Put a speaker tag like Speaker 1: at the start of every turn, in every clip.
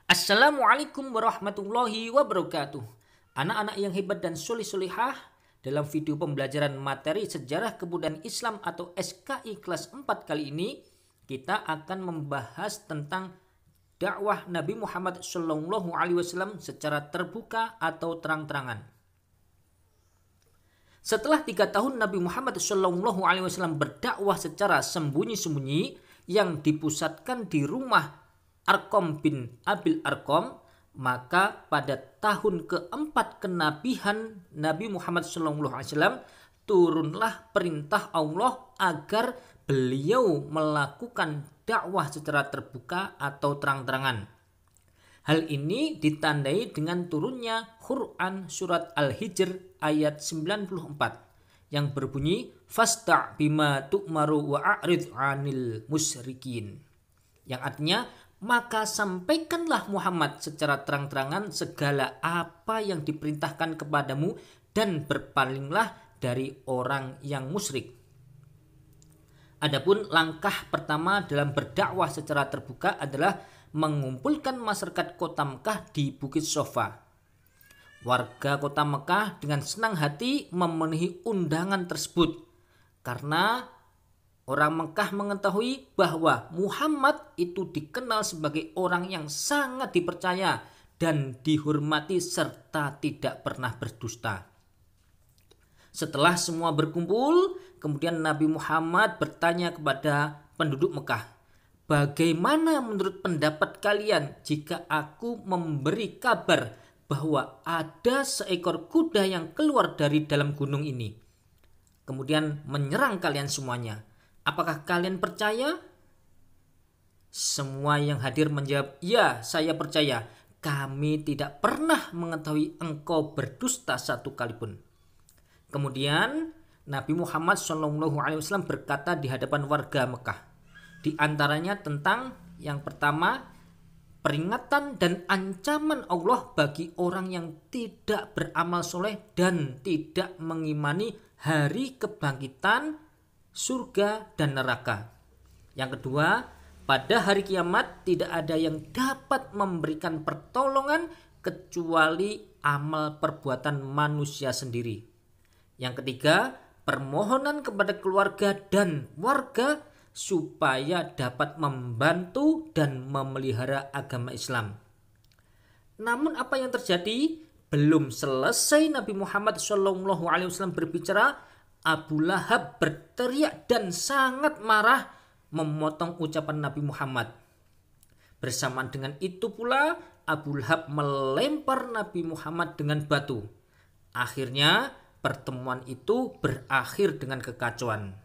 Speaker 1: Assalamualaikum warahmatullahi wabarakatuh. Anak-anak yang hebat dan solih-solihah, dalam video pembelajaran materi sejarah kebudayaan Islam atau SKI kelas 4 kali ini, kita akan membahas tentang dakwah Nabi Muhammad SAW secara terbuka atau terang-terangan. Setelah 3 tahun Nabi Muhammad SAW berdakwah secara sembunyi-sembunyi yang dipusatkan di rumah Arqam bin Abil Arqam, maka pada tahun keempat kenabian Nabi Muhammad SAW turunlah perintah Allah agar beliau melakukan dakwah secara terbuka atau terang-terangan. Hal ini ditandai dengan turunnya Quran surat Al-Hijr ayat 94 yang berbunyi fasta' bima tu'maru wa a'rid 'anil musyrikin, yang artinya maka sampaikanlah Muhammad secara terang-terangan segala apa yang diperintahkan kepadamu dan berpalinglah dari orang yang musyrik. Adapun langkah pertama dalam berdakwah secara terbuka adalah mengumpulkan masyarakat kota Mekah di Bukit Sofa. Warga kota Mekah dengan senang hati memenuhi undangan tersebut karena orang Mekah mengetahui bahwa Muhammad itu dikenal sebagai orang yang sangat dipercaya dan dihormati serta tidak pernah berdusta. Setelah semua berkumpul, kemudian Nabi Muhammad bertanya kepada penduduk Mekah, "Bagaimana menurut pendapat kalian jika aku memberi kabar bahwa ada seekor kuda yang keluar dari dalam gunung ini, kemudian menyerang kalian semuanya? Apakah kalian percaya?" Semua yang hadir menjawab, "Ya, saya percaya. Kami tidak pernah mengetahui engkau berdusta satu kali pun." Kemudian Nabi Muhammad SAW berkata di hadapan warga Mekah, di antaranya tentang yang pertama, peringatan dan ancaman Allah bagi orang yang tidak beramal soleh dan tidak mengimani hari kebangkitan, surga dan neraka. Yang kedua, pada hari kiamat tidak ada yang dapat memberikan pertolongan kecuali amal perbuatan manusia sendiri. Yang ketiga, permohonan kepada keluarga dan warga supaya dapat membantu dan memelihara agama Islam. Namun apa yang terjadi? Belum selesai Nabi Muhammad SAW berbicara, Abu Lahab berteriak dan sangat marah memotong ucapan Nabi Muhammad. Bersamaan dengan itu pula Abu Lahab melempar Nabi Muhammad dengan batu. Akhirnya pertemuan itu berakhir dengan kekacauan.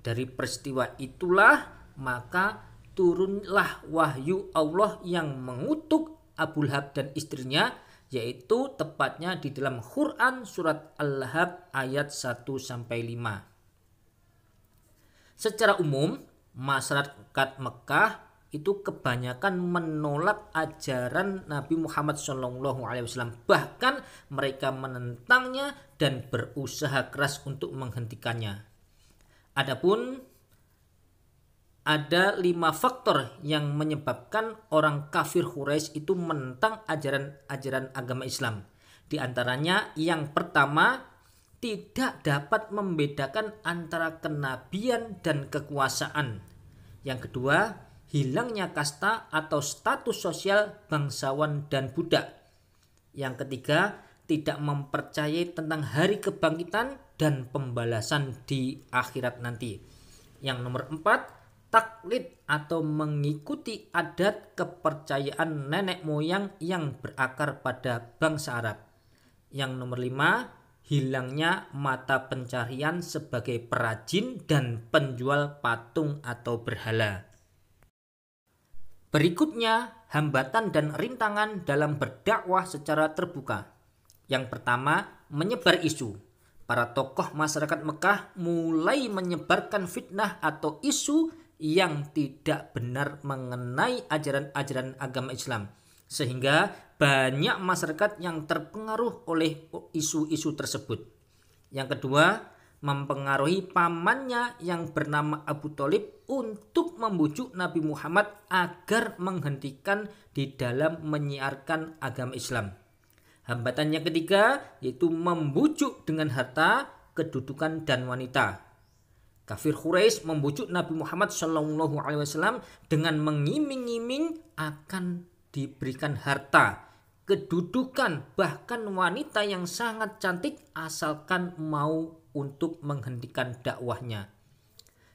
Speaker 1: Dari peristiwa itulah maka turunlah wahyu Allah yang mengutuk Abu Lahab dan istrinya, yaitu tepatnya di dalam Quran surat Al-Lahab ayat 1-5. Secara umum, masyarakat Mekah itu kebanyakan menolak ajaran Nabi Muhammad SAW. Bahkan mereka menentangnya dan berusaha keras untuk menghentikannya. Adapun ada 5 faktor yang menyebabkan orang kafir Quraisy itu menentang ajaran agama Islam. Di antaranya yang pertama, tidak dapat membedakan antara kenabian dan kekuasaan. Yang kedua, hilangnya kasta atau status sosial bangsawan dan budak. Yang ketiga, tidak mempercayai tentang hari kebangkitan dan pembalasan di akhirat nanti. Yang nomor 4, taklid atau mengikuti adat kepercayaan nenek moyang yang berakar pada bangsa Arab. Yang nomor 5, hilangnya mata pencarian sebagai perajin dan penjual patung atau berhala. Berikutnya, hambatan dan rintangan dalam berdakwah secara terbuka. Yang pertama, menyebar isu. Para tokoh masyarakat Mekah mulai menyebarkan fitnah atau isu yang tidak benar mengenai ajaran-ajaran agama Islam, sehingga banyak masyarakat yang terpengaruh oleh isu-isu tersebut. Yang kedua, mempengaruhi pamannya yang bernama Abu Thalib untuk membujuk Nabi Muhammad agar menghentikan di dalam menyiarkan agama Islam. Hambatan yang ketiga yaitu membujuk dengan harta, kedudukan, dan wanita. Kafir Quraisy membujuk Nabi Muhammad SAW dengan mengiming-iming akan diberikan harta, kedudukan, bahkan wanita yang sangat cantik asalkan mau untuk menghentikan dakwahnya.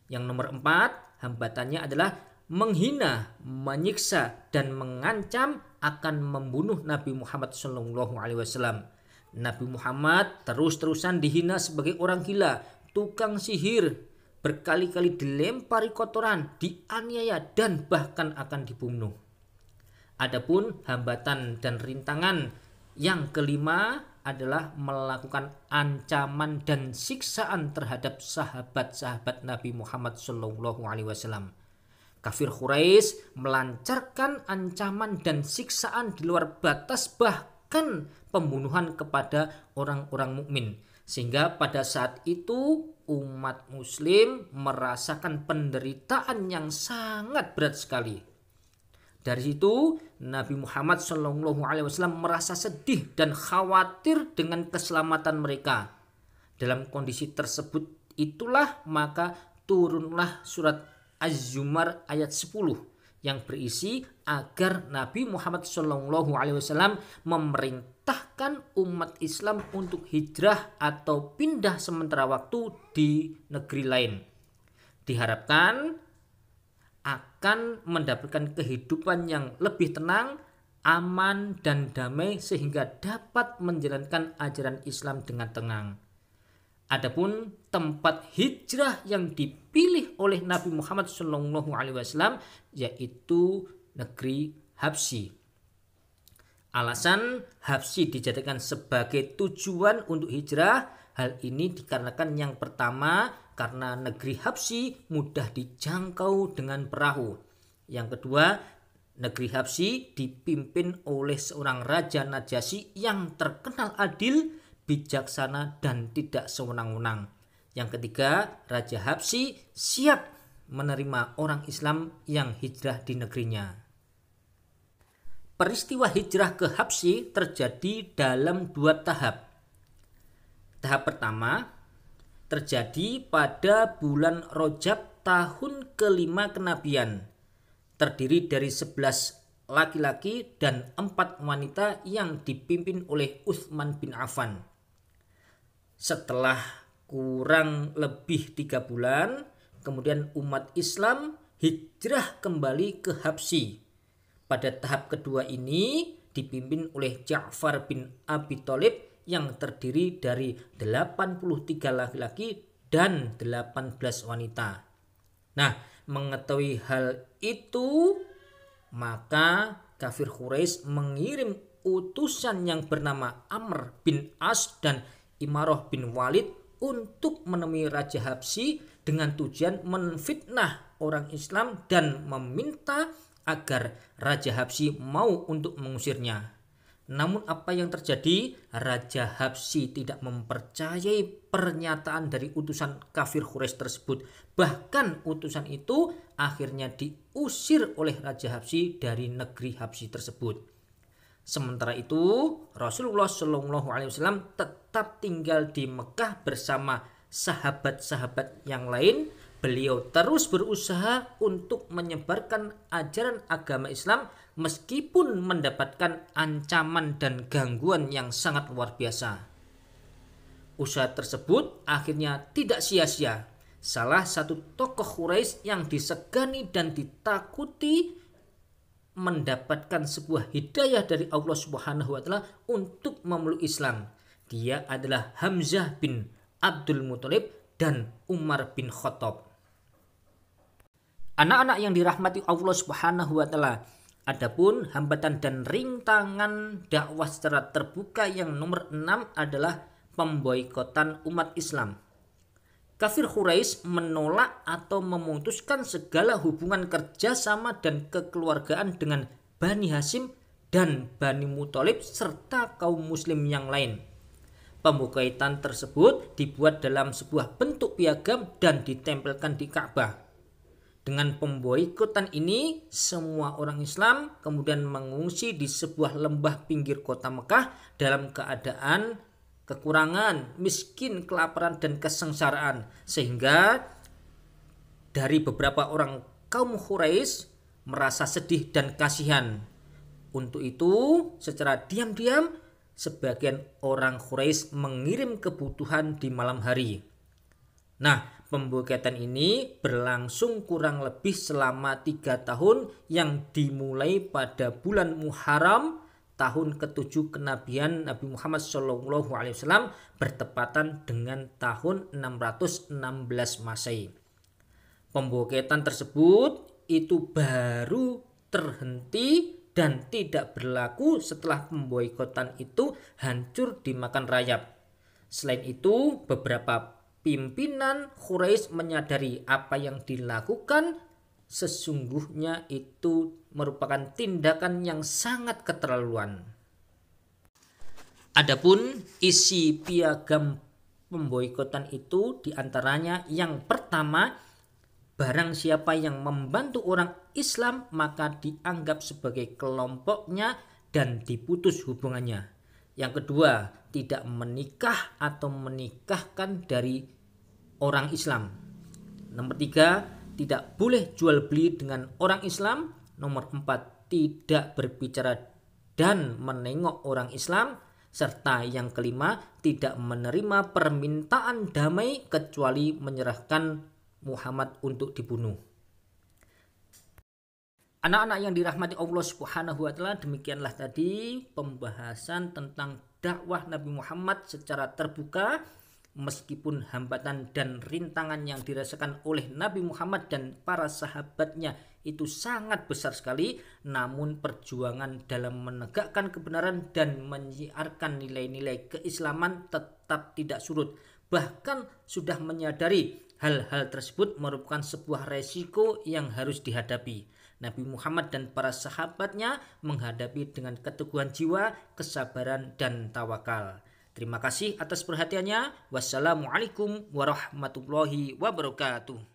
Speaker 1: Yang nomor 4, hambatannya adalah menghina, menyiksa, dan mengancam akan membunuh Nabi Muhammad SAW. Nabi Muhammad terus-terusan dihina sebagai orang gila, tukang sihir, berkali-kali dilempari kotoran, dianiaya, dan bahkan akan dibunuh. Adapun hambatan dan rintangan yang kelima adalah melakukan ancaman dan siksaan terhadap sahabat-sahabat Nabi Muhammad SAW. Kafir Quraisy melancarkan ancaman dan siksaan di luar batas, bahkan pembunuhan kepada orang-orang mukmin, sehingga pada saat itu umat muslim merasakan penderitaan yang sangat berat sekali. Dari situ Nabi Muhammad SAW merasa sedih dan khawatir dengan keselamatan mereka. Dalam kondisi tersebut itulah maka turunlah surat Az-Zumar ayat 10 yang berisi agar Nabi Muhammad SAW memerintahkan umat Islam untuk hijrah atau pindah sementara waktu di negeri lain. Diharapkan akan mendapatkan kehidupan yang lebih tenang, aman, dan damai sehingga dapat menjalankan ajaran Islam dengan tenang. Adapun tempat hijrah yang dipilih oleh Nabi Muhammad SAW yaitu negeri Habsyi. Alasan Habsyi dijadikan sebagai tujuan untuk hijrah, hal ini dikarenakan yang pertama karena negeri Habsyi mudah dijangkau dengan perahu. Yang kedua, negeri Habsyi dipimpin oleh seorang Raja Najasyi yang terkenal adil, bijaksana, dan tidak sewenang-wenang. Yang ketiga, Raja Habsyi siap menerima orang Islam yang hijrah di negerinya. Peristiwa hijrah ke Habsyi terjadi dalam 2 tahap. Tahap pertama terjadi pada bulan Rajab tahun kelima kenabian. Terdiri dari 11 laki-laki dan 4 wanita yang dipimpin oleh Utsman bin Affan. Setelah kurang lebih 3 bulan, kemudian umat Islam hijrah kembali ke Habsyi. Pada tahap kedua ini dipimpin oleh Ja'far bin Abi Thalib yang terdiri dari 83 laki-laki dan 18 wanita. Nah, mengetahui hal itu, maka kafir Quraisy mengirim utusan yang bernama Amr bin As dan Imarah bin Walid untuk menemui Raja Habsyi dengan tujuan menfitnah orang Islam dan meminta agar Raja Habsyi mau untuk mengusirnya. Namun apa yang terjadi? Raja Habsyi tidak mempercayai pernyataan dari utusan kafir Quraisy tersebut. Bahkan utusan itu akhirnya diusir oleh Raja Habsyi dari negeri Habsyi tersebut. Sementara itu Rasulullah SAW tetap tinggal di Mekah bersama sahabat-sahabat yang lain. Beliau terus berusaha untuk menyebarkan ajaran agama Islam meskipun mendapatkan ancaman dan gangguan yang sangat luar biasa. Usaha tersebut akhirnya tidak sia-sia. Salah satu tokoh Quraisy yang disegani dan ditakuti mendapatkan sebuah hidayah dari Allah Subhanahu wa taala untuk memeluk Islam. Dia adalah Hamzah bin Abdul Muthalib dan Umar bin Khattab. Anak-anak yang dirahmati Allah Subhanahu wa taala, adapun hambatan dan rintangan dakwah secara terbuka yang nomor 6 adalah pemboikotan umat Islam. Kafir Quraisy menolak atau memutuskan segala hubungan kerjasama dan kekeluargaan dengan Bani Hashim dan Bani Muthalib serta kaum muslim yang lain. Pemboikatan tersebut dibuat dalam sebuah bentuk piagam dan ditempelkan di Ka'bah. Dengan pemboikotan ini, semua orang Islam kemudian mengungsi di sebuah lembah pinggir kota Mekah dalam keadaan kekurangan, miskin, kelaparan, dan kesengsaraan. Sehingga dari beberapa orang kaum Quraisy merasa sedih dan kasihan. Untuk itu, secara diam-diam, sebagian orang Quraisy mengirim kebutuhan di malam hari. Nah, pemboikatan ini berlangsung kurang lebih selama 3 tahun yang dimulai pada bulan Muharram tahun ke-7 kenabian Nabi Muhammad SAW bertepatan dengan tahun 616 Masehi. Pemboikatan tersebut itu baru terhenti dan tidak berlaku setelah pemboikotan itu hancur dimakan rayap. Selain itu, beberapa pimpinan Quraisy menyadari apa yang dilakukan sesungguhnya itu merupakan tindakan yang sangat keterlaluan. Adapun isi piagam pemboikotan itu diantaranya yang pertama, barang siapa yang membantu orang Islam maka dianggap sebagai kelompoknya dan diputus hubungannya. Yang kedua, tidak menikah atau menikahkan dari orang Islam. Nomor 3, tidak boleh jual beli dengan orang Islam. Nomor 4, tidak berbicara dan menengok orang Islam. Serta yang kelima, tidak menerima permintaan damai kecuali menyerahkan Muhammad untuk dibunuh. Anak-anak yang dirahmati Allah Subhanahu wa taala, demikianlah tadi pembahasan tentang dakwah Nabi Muhammad secara terbuka. Meskipun hambatan dan rintangan yang dirasakan oleh Nabi Muhammad dan para sahabatnya itu sangat besar sekali, namun perjuangan dalam menegakkan kebenaran dan menyiarkan nilai-nilai keislaman tetap tidak surut. Bahkan sudah menyadari hal-hal tersebut merupakan sebuah resiko yang harus dihadapi. Nabi Muhammad dan para sahabatnya menghadapi dengan keteguhan jiwa, kesabaran, dan tawakal. Terima kasih atas perhatiannya. Wassalamualaikum warahmatullahi wabarakatuh.